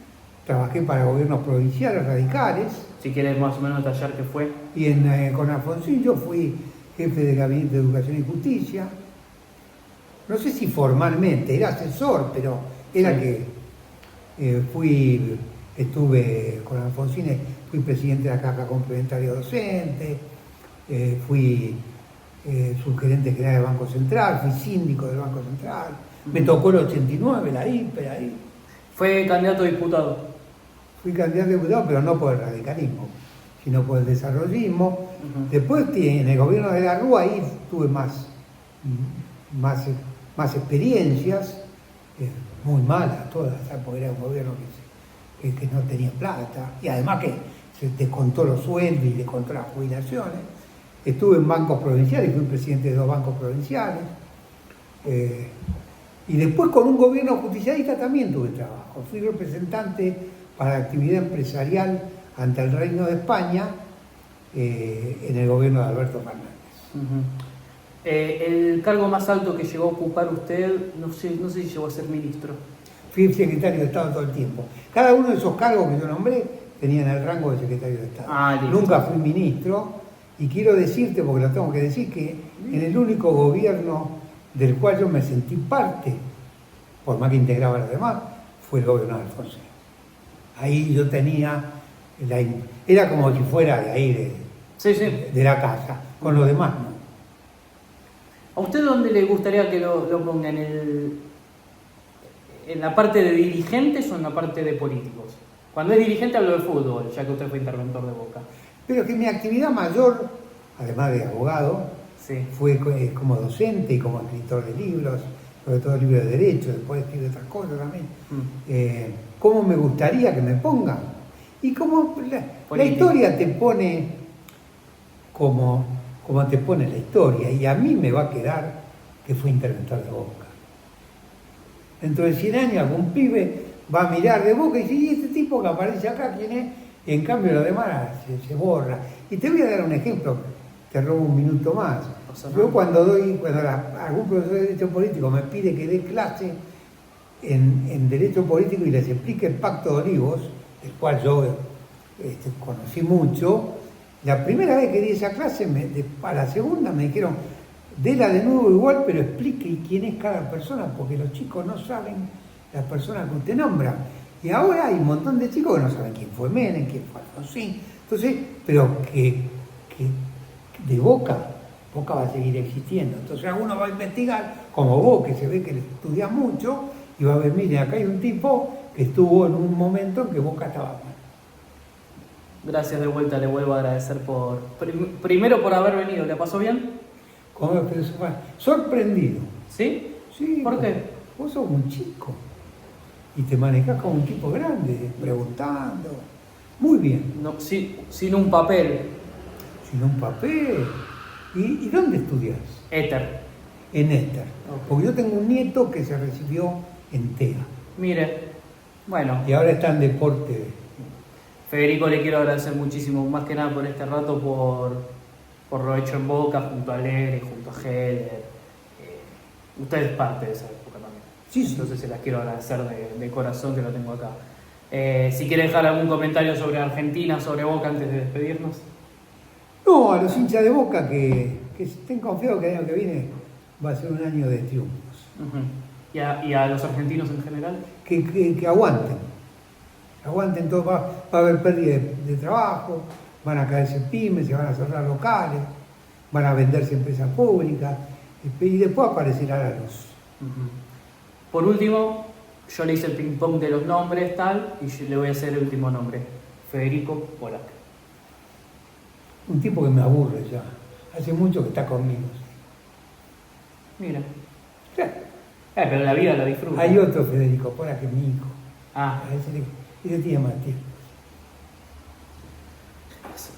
trabajé para gobiernos provinciales radicales. Si quieres más o menos detallar qué fue. Y con Alfonsín yo fui jefe de Gabinete de Educación y Justicia. No sé si formalmente, era asesor, pero era sí. Estuve con Alfonsín, fui presidente de la Caja Complementaria Docente, fui subgerente general del Banco Central, fui síndico del Banco Central, me tocó el 89, la IPE ahí. ¿Fue candidato a diputado? Fui candidato a diputado, pero no por el radicalismo, sino por el desarrollismo. Después en el gobierno de la Rúa ahí tuve más experiencias, muy malas todas, porque era un gobierno que no tenía plata, y además que se descontó los sueldos y descontó las jubilaciones. Estuve en bancos provinciales, fui presidente de 2 bancos provinciales. Y después con un gobierno justicialista también tuve trabajo. Fui representante para la actividad empresarial ante el Reino de España en el gobierno de Alberto Fernández. El cargo más alto que llegó a ocupar usted, no sé si llegó a ser ministro. Fui secretario de Estado todo el tiempo. Cada uno de esos cargos que yo nombré tenían el rango de secretario de Estado. Nunca fui ministro, y quiero decirte, porque lo tengo que decir, que en el único gobierno del cual yo me sentí parte, por más que integraba a los demás, fue el gobierno de Alfonsín. Ahí yo tenía, era como si fuera de ahí, de la casa, con los demás no. ¿A usted dónde le gustaría que lo ponga? ¿En la parte de dirigentes o en la parte de políticos? Cuando es dirigente hablo de fútbol, ya que usted fue interventor de Boca. Pero que mi actividad mayor, además de abogado, Sí. fue como docente y como escritor de libros, sobre todo libros de derecho, después escribí otras cosas también. ¿Cómo me gustaría que me pongan? Y como la historia te pone como te pone la historia, y a mí me va a quedar que fue interventor de Boca. Dentro de 100 años algún pibe va a mirar de Boca y dice, ¿y este tipo que aparece acá quién es? Y en cambio lo demás se borra. Y te voy a dar un ejemplo, te robo un minuto más. Yo cuando algún profesor de Derecho Político me pide que dé clase en Derecho Político y les explique el Pacto de Olivos, el cual yo conocí mucho, la primera vez que di esa clase, a la segunda me dijeron, déla de nuevo igual, pero explique quién es cada persona, porque los chicos no saben las personas que usted nombra. Y ahora hay un montón de chicos que no saben quién fue Menem, quién fue Alfonsín. Entonces, pero que de Boca va a seguir existiendo. Entonces uno va a investigar, como vos, que se ve que le estudias mucho, y va a ver, mire, acá hay un tipo que estuvo en un momento en que Boca estaba mal. Gracias de vuelta, le vuelvo a agradecer primero por haber venido. ¿Le pasó bien? Sorprendido. ¿Sí? Sí. ¿Por qué? Vos sos un chico y te manejás como un tipo grande, preguntando. Muy bien. No, sin un papel. Sin un papel. ¿Y dónde estudias? Éter. En Éter. Okay. Porque yo tengo un nieto que se recibió en TEA. Mire, bueno. Y ahora está en deporte. Federico, le quiero agradecer muchísimo, más que nada por este rato, por lo hecho en Boca, junto a Alegre, junto a Heller. Usted es parte de esa época también. Sí, sí. Entonces se las quiero agradecer de corazón, que lo tengo acá. Si quiere dejar algún comentario sobre Argentina, sobre Boca, antes de despedirnos. No, a los hinchas de Boca que estén confiados que el año que viene va a ser un año de triunfos. Uh-huh. ¿Y a los argentinos en general? Que aguanten. Aguanten todo, va a haber pérdida de trabajo, van a caerse pymes, se van a cerrar locales, van a venderse empresas públicas y después aparecerá la luz. Uh-huh. Por último, yo le hice el ping pong de los nombres tal y le voy a hacer el último nombre, Federico Polak. Un tipo que me aburre ya, hace mucho que está conmigo. Mira. Sí. Pero la vida la disfruta. Hay otro Federico Polak que es mi hijo. Ah. Ese tiene más tiempo.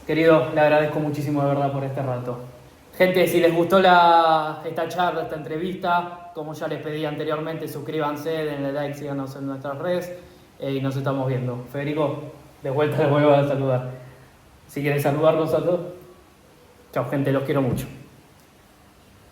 Querido, le agradezco muchísimo de verdad por este rato. Gente, si les gustó esta charla, esta entrevista, como ya les pedí anteriormente, suscríbanse, denle like, síganos en nuestras redes y nos estamos viendo. Federico, de vuelta les vuelvo a saludar. Si quieren saludarlos a todos. Chao, gente, los quiero mucho.